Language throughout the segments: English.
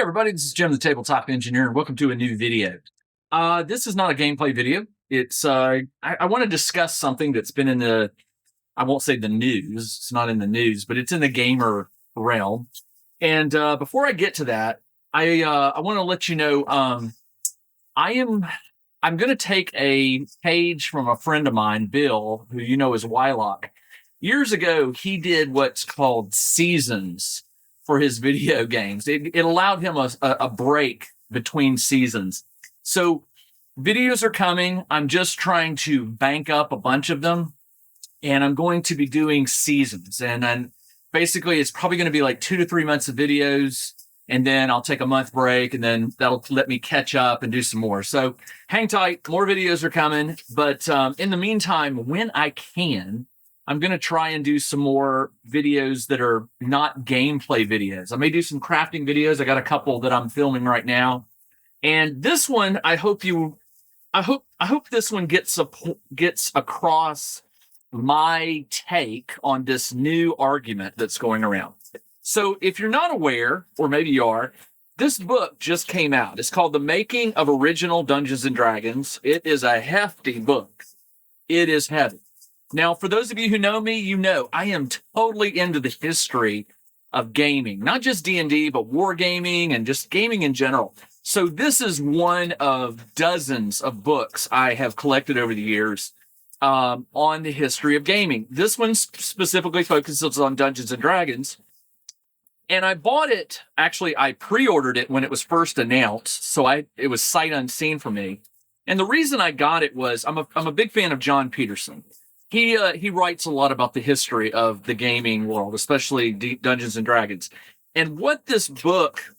Everybody, this is Jim, the Tabletop Engineer, and welcome to a new video. This is not a gameplay video. I want to discuss something that's been in I won't say the news, it's not in the news, but it's in the gamer realm. And before I get to that, I want to let you know, I'm going to take a page from a friend of mine, Bill, who you know is Wylock. Years ago, he did what's called seasons for his video games. It allowed him a break between seasons. So videos are coming. I'm just trying to bank up a bunch of them, and I'm going to be doing seasons. And then basically it's probably going to be like 2 to 3 months of videos, and then I'll take a month break, and then that'll let me catch up and do some more. So hang tight. More videos are coming. But in the meantime, when I can, I'm going to try and do some more videos that are not gameplay videos. I may do some crafting videos. I got a couple that I'm filming right now. And this one, I hope this one gets across my take on this new argument that's going around. So if you're not aware, or maybe you are, this book just came out. It's called The Making of Original Dungeons & Dragons. It is a hefty book. It is heavy. Now, for those of you who know me, you know I am totally into the history of gaming, not just D&D, but wargaming and just gaming in general. So this is one of dozens of books I have collected over the years on the history of gaming. This one specifically focuses on Dungeons & Dragons. And I bought it, actually, I pre-ordered it when it was first announced, so it was sight unseen for me. And the reason I got it was I'm a big fan of John Peterson. He writes a lot about the history of the gaming world, especially Dungeons and Dragons. And what this book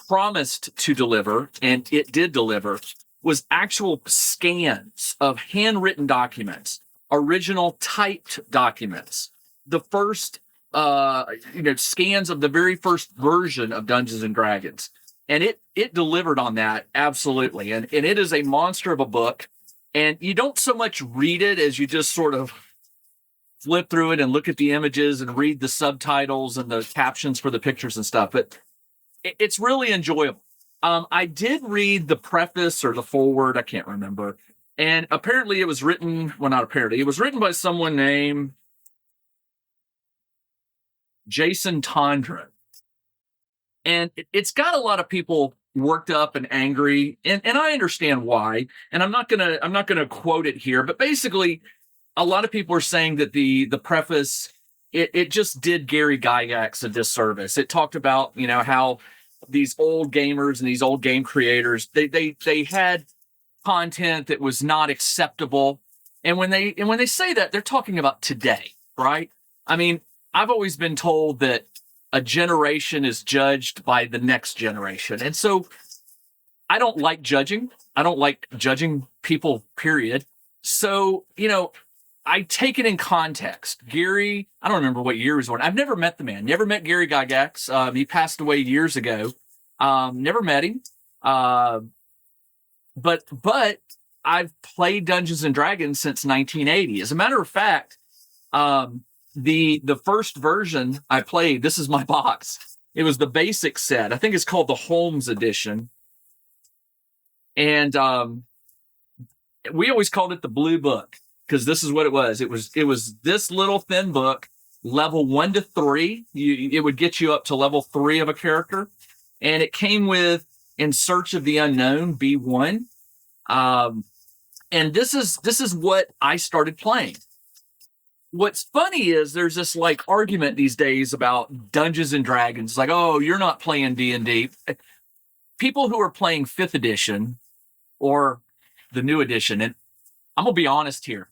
promised to deliver, and it did deliver, was actual scans of handwritten documents, original typed documents, the first scans of the very first version of Dungeons and Dragons. And it delivered on that, absolutely. And it is a monster of a book. And you don't so much read it as you just sort of flip through it and look at the images and read the subtitles and the captions for the pictures and stuff. But it's really enjoyable. I did read the preface or the foreword, I can't remember. And apparently it was written, well, not apparently, it was written by someone named Jason Tondra. And it's got a lot of people worked up and angry, and I understand why. And I'm not gonna quote it here, but basically, a lot of people are saying that the preface it just did Gary Gygax a disservice. It talked about how these old gamers and these old game creators they had content that was not acceptable, and when they say that, they're talking about today, right? I mean, I've always been told that a generation is judged by the next generation. And so I don't like judging. I don't like judging people, period. So, I take it in context. Gary, I don't remember what year he was born. I've never met the man. Never met Gary Gygax. He passed away years ago. Never met him. But I've played Dungeons and Dragons since 1980. As a matter of fact, the first version I played, this is my box. It was the basic set. I think it's called the Holmes edition. And we always called it the Blue Book because this is what it was. It was this little thin book, level 1 to 3. It would get you up to level 3 of a character. And it came with In Search of the Unknown, B1. And this is what I started playing. What's funny is there's this argument these days about Dungeons and Dragons. Like, oh, you're not playing D&D. People who are playing 5th edition or the new edition, and I'm going to be honest here.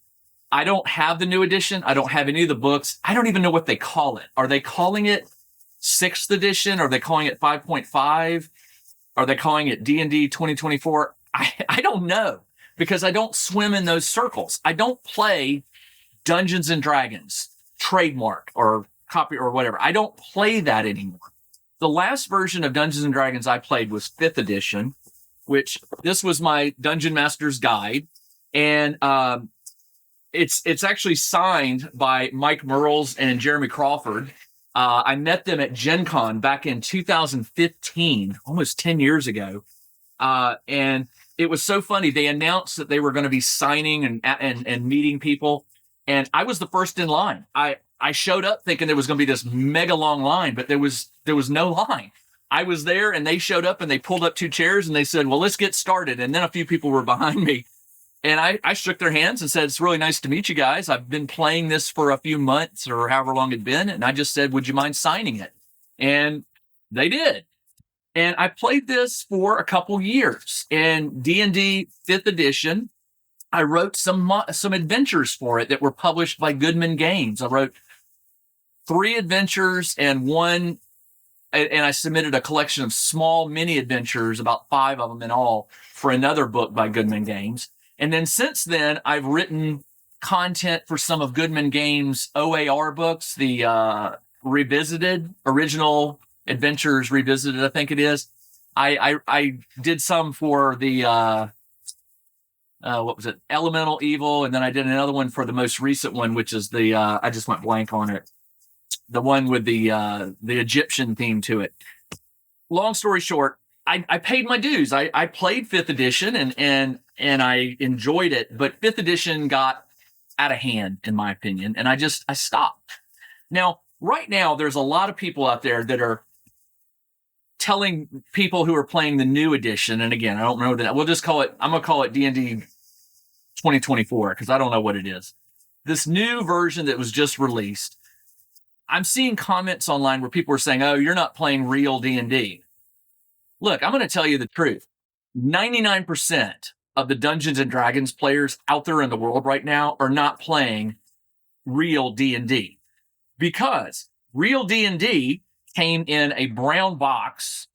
I don't have the new edition. I don't have any of the books. I don't even know what they call it. Are they calling it 6th edition? Are they calling it 5.5? Are they calling it D&D 2024? I don't know, because I don't swim in those circles. I don't play Dungeons and Dragons, trademark or copy or whatever. I don't play that anymore. The last version of Dungeons and Dragons I played was 5th edition, which this was my Dungeon Master's Guide. And it's actually signed by Mike Merles and Jeremy Crawford. I met them at Gen Con back in 2015, almost 10 years ago. And it was so funny. They announced that they were going to be signing and meeting people. And I was the first in line. I showed up thinking there was going to be this mega long line, but there was no line. I was there and they showed up and they pulled up 2 chairs and they said, well, let's get started. And then a few people were behind me. And I shook their hands and said, it's really nice to meet you guys. I've been playing this for a few months or however long it'd been. And I just said, would you mind signing it? And they did. And I played this for a couple years. And D&D 5th edition, I wrote some adventures for it that were published by Goodman Games. I wrote 3 adventures and I submitted a collection of small mini adventures, about 5 of them in all, for another book by Goodman Games. And then since then, I've written content for some of Goodman Games' OAR books, the revisited, original adventures revisited, I think it is. I did some for the, what was it? Elemental Evil. And then I did another one for the most recent one, which is the, I just went blank on it. The one with the Egyptian theme to it. Long story short, I paid my dues. I played 5th edition and I enjoyed it, but 5th edition got out of hand, in my opinion, and I stopped. Now, right now, there's a lot of people out there that are telling people who are playing the new edition, and again, I don't know that, I'm going to call it D&D 2024, because I don't know what it is. This new version that was just released, I'm seeing comments online where people are saying, oh, you're not playing real D&D. Look, I'm going to tell you the truth. 99% of the Dungeons and Dragons players out there in the world right now are not playing real D&D, because real D&D came in a brown box.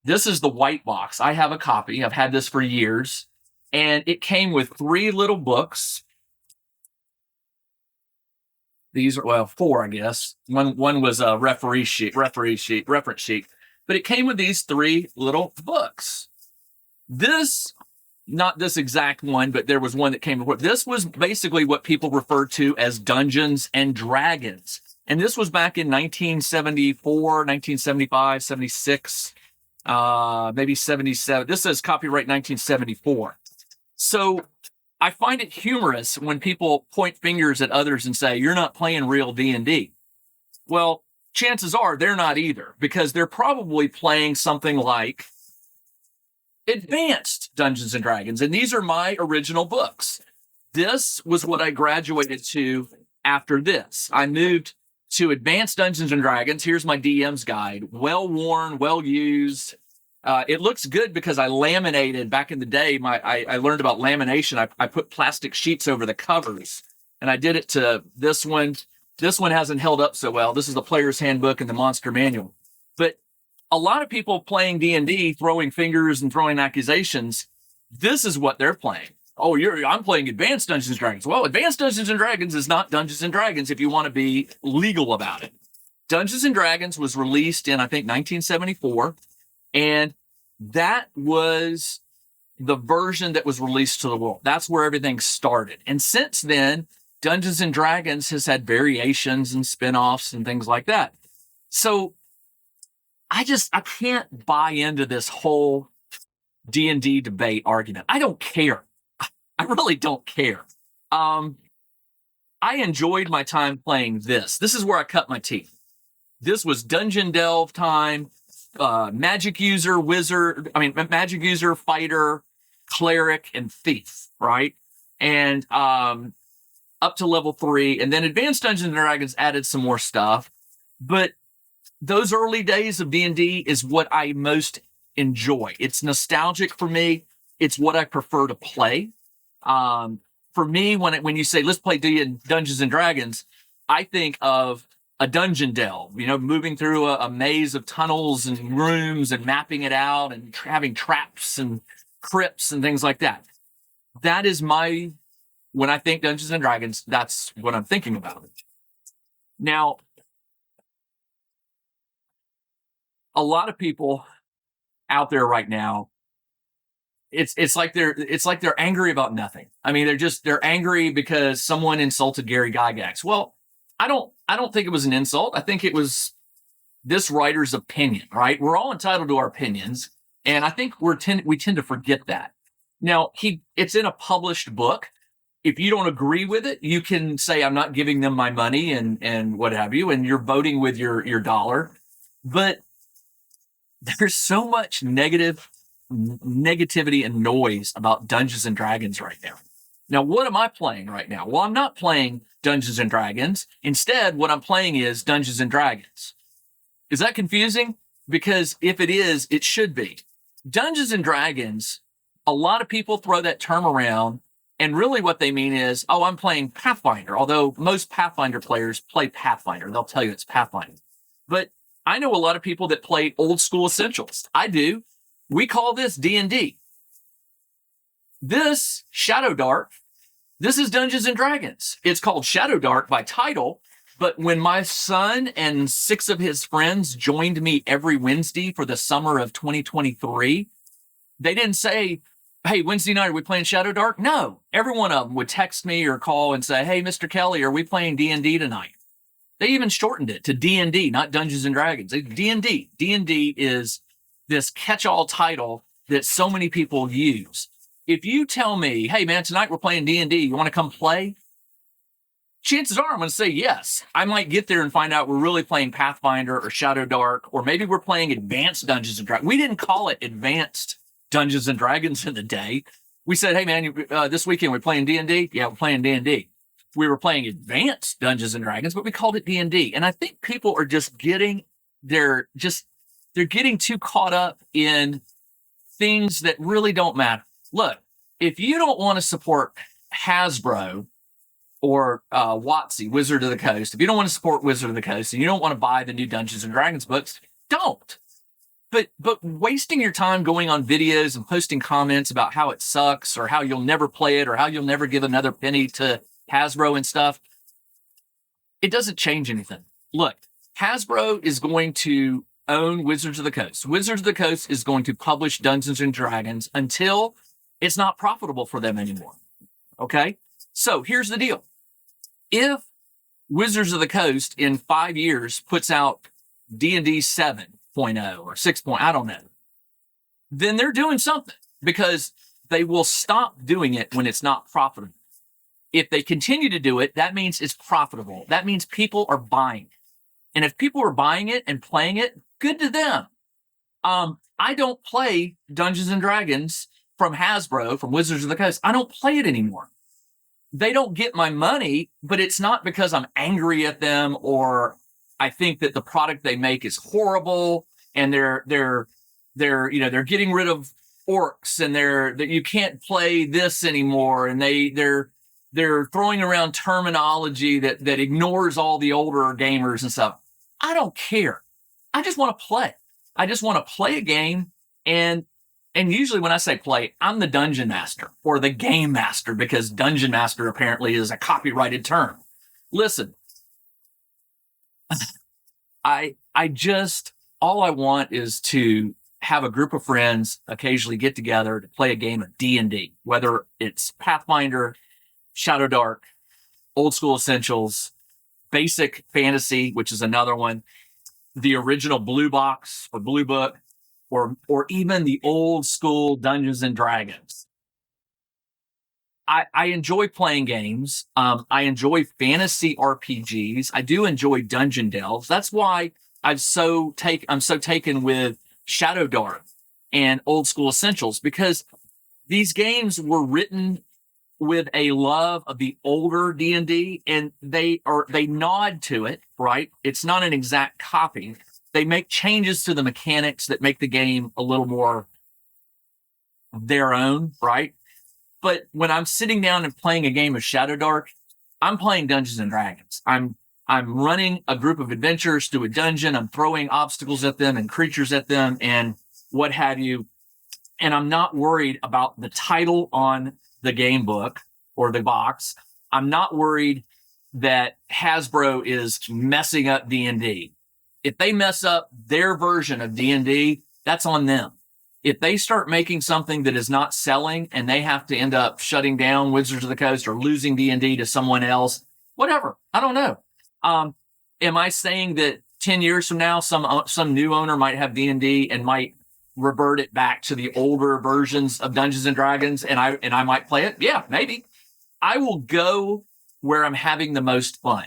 This is the white box. I have a copy. I've had this for years, and it came with 3 little books. These are, well, 4, I guess. One was a reference sheet. But it came with these 3 little books. This, not this exact one, but there was one that came before. This was basically what people referred to as Dungeons and Dragons. And this was back in 1974, 1975, 76, maybe 77. This says copyright 1974. So I find it humorous when people point fingers at others and say, you're not playing real D&D. Well, chances are they're not either, because they're probably playing something like Advanced Dungeons and Dragons. And these are my original books. This was what I graduated to after this. I moved to Advanced Dungeons and Dragons. Here's my DM's guide. Well worn, well used. It looks good because I laminated back in the day. I learned about lamination. I put plastic sheets over the covers, and I did it to this one. This one hasn't held up so well. This is the Player's Handbook and the Monster Manual. But a lot of people playing D&D, throwing fingers and throwing accusations, this is what they're playing. Oh, I'm playing Advanced Dungeons and Dragons. Well, Advanced Dungeons and Dragons is not Dungeons and Dragons if you want to be legal about it. Dungeons and Dragons was released in, I think, 1974, and that was the version that was released to the world. That's where everything started. And since then, Dungeons and Dragons has had variations and spin-offs and things like that. So I can't buy into this whole D&D debate argument. I don't care. I really don't care. I enjoyed my time playing this. This is where I cut my teeth. This was Dungeon Delve time, magic user, fighter, cleric, and thief, right? And up to level 3. And then Advanced Dungeons and Dragons added some more stuff. But those early days of D&D is what I most enjoy. It's nostalgic for me. It's what I prefer to play. For me, when you say, let's play Dungeons and Dragons, I think of a dungeon delve, moving through a maze of tunnels and rooms and mapping it out and having traps and crypts and things like that. That is when I think Dungeons and Dragons, that's what I'm thinking about. Now, a lot of people out there right now, it's like they're angry about nothing. I mean, they're angry because someone insulted Gary Gygax. Well, I don't think it was an insult. I think it was this writer's opinion, right? We're all entitled to our opinions, and I think we tend to forget that. Now, it's in a published book. If you don't agree with it, you can say, I'm not giving them my money and what have you, and you're voting with your dollar. But there's so much negativity and noise about Dungeons and Dragons right now. Now, what am I playing right now? Well, I'm not playing Dungeons and Dragons. Instead, what I'm playing is Dungeons and Dragons. Is that confusing? Because if it is, it should be. Dungeons and Dragons, a lot of people throw that term around, and really what they mean is, oh, I'm playing Pathfinder, although most Pathfinder players play Pathfinder. They'll tell you it's Pathfinder. But I know a lot of people that play old school essentials. I do. We call this D&D. This Shadow Dark, this is Dungeons and Dragons. It's called Shadow Dark by title, but when my son and 6 of his friends joined me every Wednesday for the summer of 2023, they didn't say, hey, Wednesday night, are we playing Shadow Dark? No. Every one of them would text me or call and say, hey, Mr. Kelly, are we playing D&D tonight? They even shortened it to D&D, not Dungeons and Dragons. D&D. D&D is this catch-all title that so many people use. If you tell me, hey, man, tonight we're playing D&D, you want to come play? Chances are I'm going to say yes. I might get there and find out we're really playing Pathfinder or Shadow Dark, or maybe we're playing Advanced Dungeons and Dragons. We didn't call it Advanced Dungeons and Dragons in the day. We said, hey, man, this weekend we're playing D&D? Yeah, we're playing D&D. We were playing Advanced Dungeons and Dragons, but we called it D&D. And I think people are just they're getting too caught up in things that really don't matter. Look, if you don't want to support Hasbro or WotC, Wizard of the Coast, if you don't want to support Wizard of the Coast and you don't want to buy the new Dungeons and Dragons books, don't. But wasting your time going on videos and posting comments about how it sucks or how you'll never play it or how you'll never give another penny to Hasbro and stuff, it doesn't change anything. Look, Hasbro is going to own Wizards of the Coast. Wizards of the Coast is going to publish Dungeons and Dragons until it's not profitable for them anymore. Okay? So here's the deal. If Wizards of the Coast in 5 years puts out D&D 7.0 or 6.0, I don't know, then they're doing something, because they will stop doing it when it's not profitable. If they continue to do it, that means it's profitable. That means people are buying it. And if people are buying it and playing it, good to them. I don't play Dungeons and Dragons from Hasbro, from Wizards of the Coast. I don't play it anymore. They don't get my money, but it's not because I'm angry at them or I think that the product they make is horrible and they're getting rid of orcs and that you can't play this anymore, and they're throwing around terminology that ignores all the older gamers and stuff. I don't care. I just want to play. I just want to play a game. And usually when I say play, I'm the dungeon master or the game master, because dungeon master apparently is a copyrighted term. Listen, all I want is to have a group of friends occasionally get together to play a game of D&D, whether it's Pathfinder, Shadow Dark, Old School Essentials, Basic Fantasy, which is another one, the original Blue Box or Blue Book, or even the old school Dungeons and Dragons. I enjoy playing games. I enjoy fantasy RPGs. I do enjoy dungeon delves. That's why I'm so taken with Shadow Dark and Old School Essentials, because these games were written with a love of the older D&D, and they nod to it, right? It's not an exact copy. They make changes to the mechanics that make the game a little more their own, right? But when I'm sitting down and playing a game of Shadow Dark, I'm playing Dungeons and Dragons. I'm running a group of adventurers through a dungeon. I'm throwing obstacles at them and creatures at them and what have you. And I'm not worried about the title on the game book or the box. I'm not worried that Hasbro is messing up D&D. If they mess up their version of D&D, that's on them. If they start making something that is not selling and they have to end up shutting down Wizards of the Coast or losing D&D to someone else, whatever, I don't know. Am I saying that 10 years from now, some new owner might have D&D and might revert it back to the older versions of Dungeons and Dragons, and I might play it. Yeah, maybe. I will go where I'm having the most fun.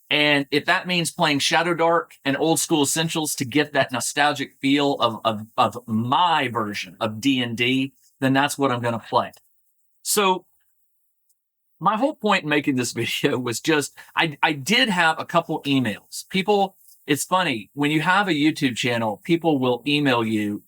And if that means playing Shadow Dark and Old School Essentials to get that nostalgic feel of my version of D&D, then that's what I'm going to play. So my whole point in making this video was just, I did have a couple emails. People, it's funny, when you have a YouTube channel, people will email you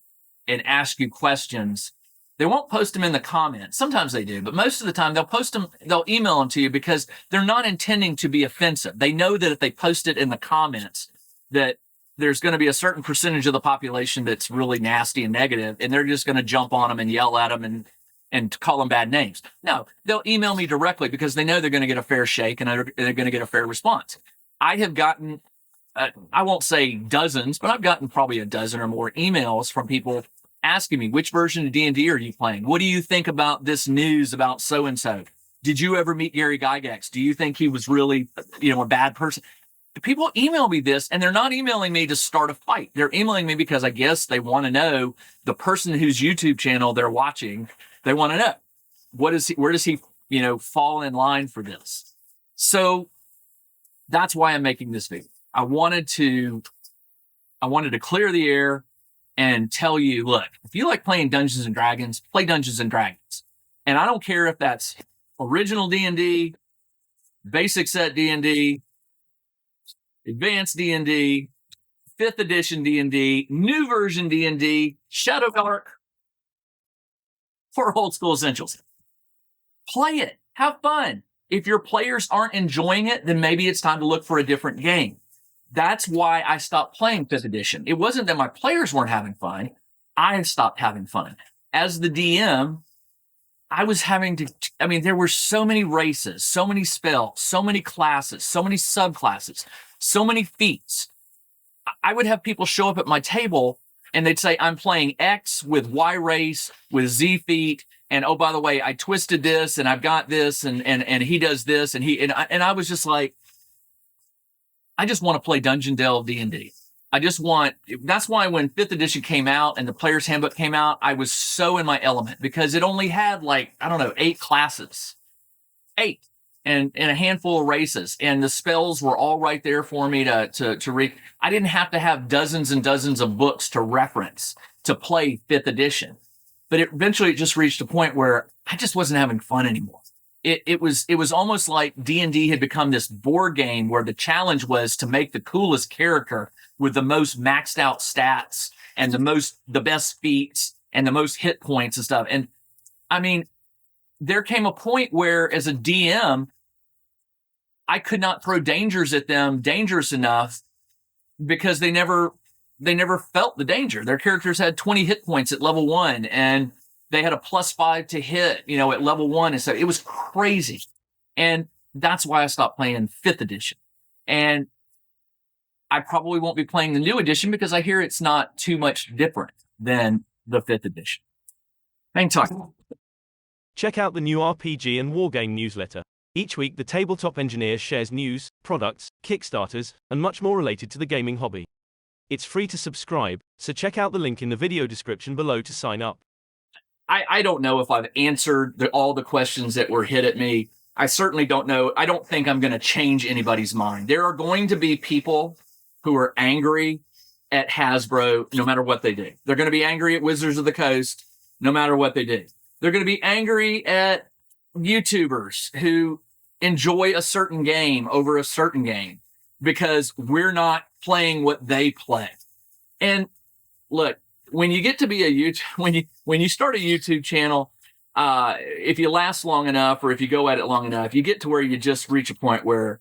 and ask you questions. They won't post them in the comments. Sometimes they do, but most of the time they'll email them to you because they're not intending to be offensive. They know that if they post it in the comments, that there's going to be a certain percentage of the population that's really nasty and negative, and they're just going to jump on them and yell at them and call them bad names. No, they'll email me directly because they know they're going to get a fair shake and they're going to get a fair response. I have gotten, I won't say dozens, but I've gotten probably a dozen or more emails from people asking me, which version of D&D are you playing? What do you think about this news about so-and-so? Did you ever meet Gary Gygax? Do you think he was really, a bad person? People email me this, and they're not emailing me to start a fight. They're emailing me because I guess they want to know the person whose YouTube channel they're watching. They want to know where does he, fall in line for this? So that's why I'm making this video. I wanted to clear the air and tell you, look, if you like playing Dungeons and Dragons, play Dungeons and Dragons. And I don't care if that's original D&D, basic set D&D, advanced D&D, 5th edition D&D, new version D&D, Shadow Dark, or Old School Essentials. Play it. Have fun. If your players aren't enjoying it, then maybe it's time to look for a different game. That's why I stopped playing 5th edition. It wasn't that my players weren't having fun. I stopped having fun. As the DM, I was having to, there were so many races, so many spells, so many classes, so many subclasses, so many feats. I would have people show up at my table and they'd say, I'm playing X with Y race, with Z feat. And oh, by the way, I twisted this and I've got this and he does this. And I was just like, I just want to play Dungeon Delve D&D. That's why when 5th edition came out and the player's handbook came out, I was so in my element because it only had 8 classes, 8 and a handful of races. And the spells were all right there for me to read. I didn't have to have dozens and dozens of books to reference to play 5th edition, but eventually it just reached a point where I just wasn't having fun anymore. It was almost like D&D had become this board game where the challenge was to make the coolest character with the most maxed out stats and the best feats and the most hit points and stuff. And there came a point where as a DM, I could not throw dangers at them dangerous enough because they never felt the danger. Their characters had 20 hit points at level 1 and they had a +5 to hit, at level 1. And so it was crazy. And that's why I stopped playing 5th edition. And I probably won't be playing the new edition because I hear it's not too much different than the 5th edition. Thanks, Tuck. Check out the new RPG and Wargame newsletter. Each week, the Tabletop Engineer shares news, products, Kickstarters, and much more related to the gaming hobby. It's free to subscribe, so check out the link in the video description below to sign up. I don't know if I've answered all the questions that were hit at me. I certainly don't know. I don't think I'm going to change anybody's mind. There are going to be people who are angry at Hasbro no matter what they do. They're going to be angry at Wizards of the Coast no matter what they do. They're going to be angry at YouTubers who enjoy a certain game over a certain game because we're not playing what they play. And look, when you get to be when you start a YouTube channel, if you last long enough or if you go at it long enough, you get to where you just reach a point where,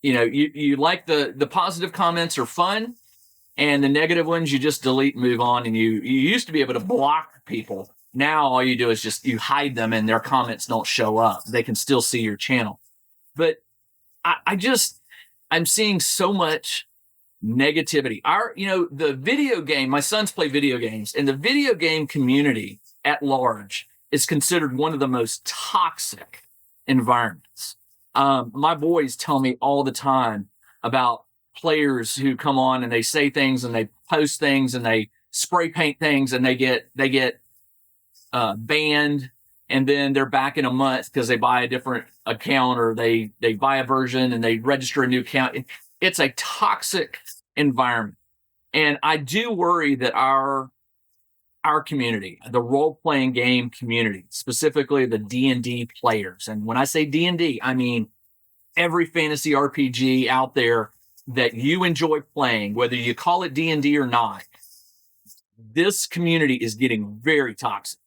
you like the positive comments are fun and the negative ones you just delete and move on. And you used to be able to block people. Now all you do is just you hide them and their comments don't show up. They can still see your channel. But I'm seeing so much negativity. The video game, my sons play video games, and the video game community at large is considered one of the most toxic environments. My boys tell me all the time about players who come on and they say things and they post things and they spray paint things and they get banned, and then they're back in a month because they buy a different account or they buy a version and they register a new account. It's a toxic environment. And I do worry that our community, the role-playing game community, specifically the D&D players, and when I say D&D, I mean every fantasy RPG out there that you enjoy playing, whether you call it D&D or not, this community is getting very toxic.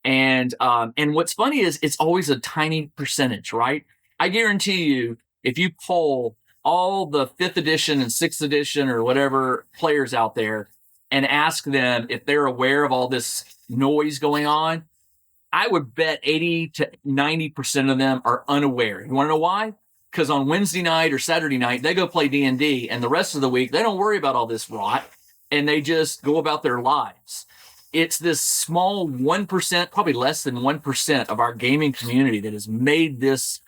And what's funny is it's always a tiny percentage, right? I guarantee you, if you poll all the 5th edition and 6th edition or whatever players out there and ask them if they're aware of all this noise going on, I would bet 80 to 90% of them are unaware. You want to know why? Because on Wednesday night or Saturday night, they go play D&D, and the rest of the week, they don't worry about all this rot, and they just go about their lives. It's this small 1%, probably less than 1% of our gaming community that has made this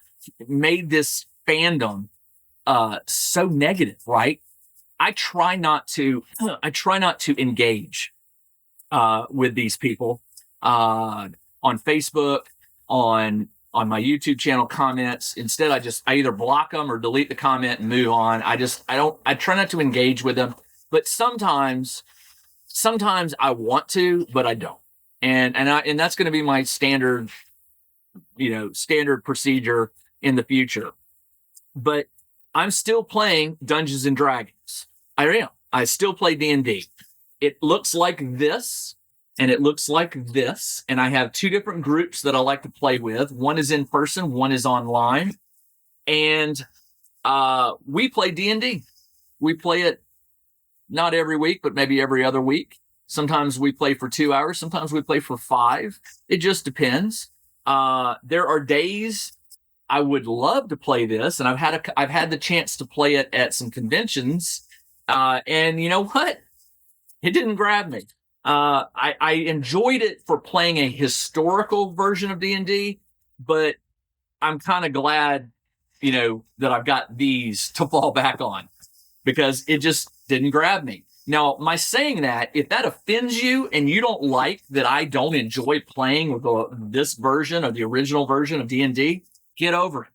fandom so negative, right? I try not to engage with these people on Facebook, on my YouTube channel comments. Instead, I either block them or delete the comment and move on. I try not to engage with them, but sometimes I want to, but I don't. And that's going to be my standard procedure in the future. But I'm still playing Dungeons and Dragons. I am. I still play D&D. It looks like this, and it looks like this. And I have 2 different groups that I like to play with. One is in person, one is online. And we play D&D. We play it not every week, but maybe every other week. Sometimes we play for 2 hours. Sometimes we play for 5. It just depends. There are days I would love to play this, and I've had the chance to play it at some conventions. And you know what? It didn't grab me. I enjoyed it for playing a historical version of D&D, but I'm kind of glad, that I've got these to fall back on, because it just didn't grab me. Now, my saying that, if that offends you and you don't like that I don't enjoy playing with this version of the original version of D&D, get over it.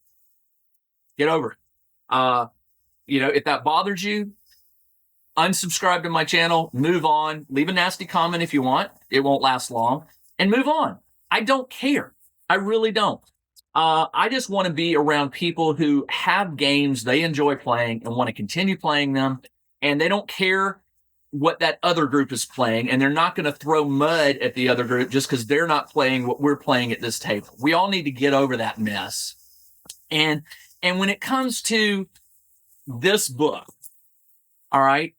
Get over it. If that bothers you, unsubscribe to my channel, move on, leave a nasty comment if you want. It won't last long, and move on. I don't care. I really don't. I just want to be around people who have games they enjoy playing and want to continue playing them, and they don't care what that other group is playing, and they're not going to throw mud at the other group just because they're not playing what we're playing at this table. We all need to get over that mess. And when it comes to this book, all right,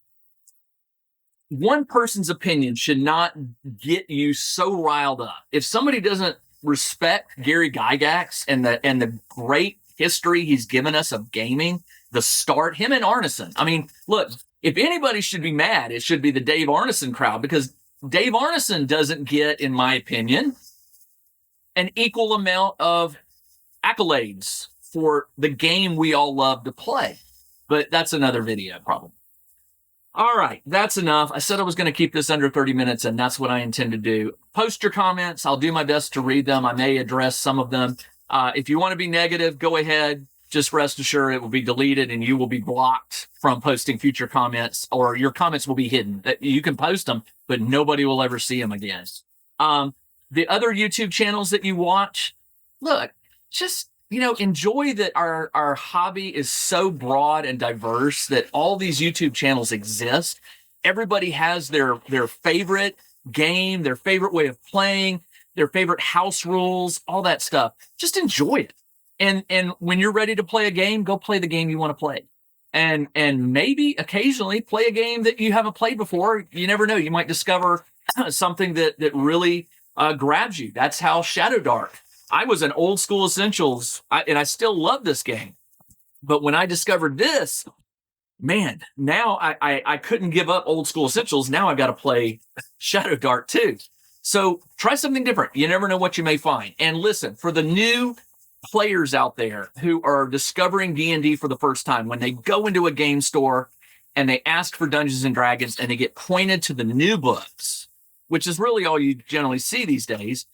one person's opinion should not get you so riled up. If somebody doesn't respect Gary Gygax and the great history he's given us of gaming, him and Arneson. I mean, look, if anybody should be mad, it should be the Dave Arneson crowd, because Dave Arneson doesn't get, in my opinion, an equal amount of accolades for the game we all love to play. But that's another video problem. All right, that's enough. I said I was going to keep this under 30 minutes, and that's what I intend to do. Post your comments. I'll do my best to read them. I may address some of them. If you want to be negative, go ahead. Just rest assured it will be deleted, and you will be blocked from posting future comments, or your comments will be hidden. You can post them, but nobody will ever see them again. The other YouTube channels that you watch, look, just enjoy that our hobby is so broad and diverse that all these YouTube channels exist. Everybody has their favorite game, their favorite way of playing, their favorite house rules, all that stuff. Just enjoy it. And when you're ready to play a game, go play the game you want to play. And maybe occasionally play a game that you haven't played before. You never know. You might discover something that really grabs you. That's how Shadow Dark. I was an Old School Essentials, and I still love this game. But when I discovered this, man, now I couldn't give up Old School Essentials. Now I've got to play Shadow Dark too. So try something different. You never know what you may find. And listen, for the new players out there who are discovering D&D for the first time, when they go into a game store and they ask for Dungeons and Dragons and they get pointed to the new books, which is really all you generally see these days,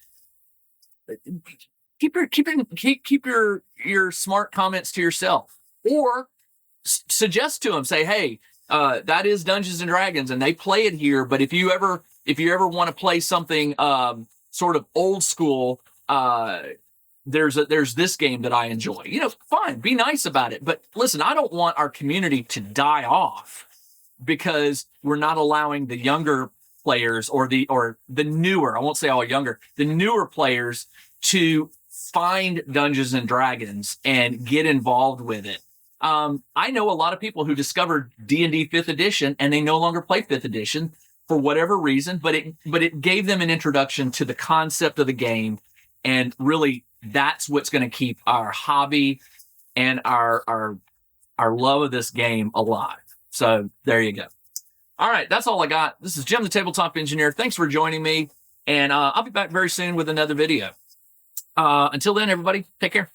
keep your smart comments to yourself, or suggest to them, say, hey, that is Dungeons and Dragons and they play it here, but if you ever want to play something sort of old school, there's this game that I enjoy. You know, fine, be nice about it. But listen, I don't want our community to die off because we're not allowing the younger players or the newer, I won't say all younger, the newer players to find Dungeons and Dragons and get involved with it. I know a lot of people who discovered D&D 5th edition and they no longer play 5th edition for whatever reason, but it gave them an introduction to the concept of the game, and really that's what's going to keep our hobby and our love of this game alive. So there you go. All right, that's all I got. This is Jim, the Tabletop Engineer. Thanks for joining me, and I'll be back very soon with another video. Until then, everybody, take care.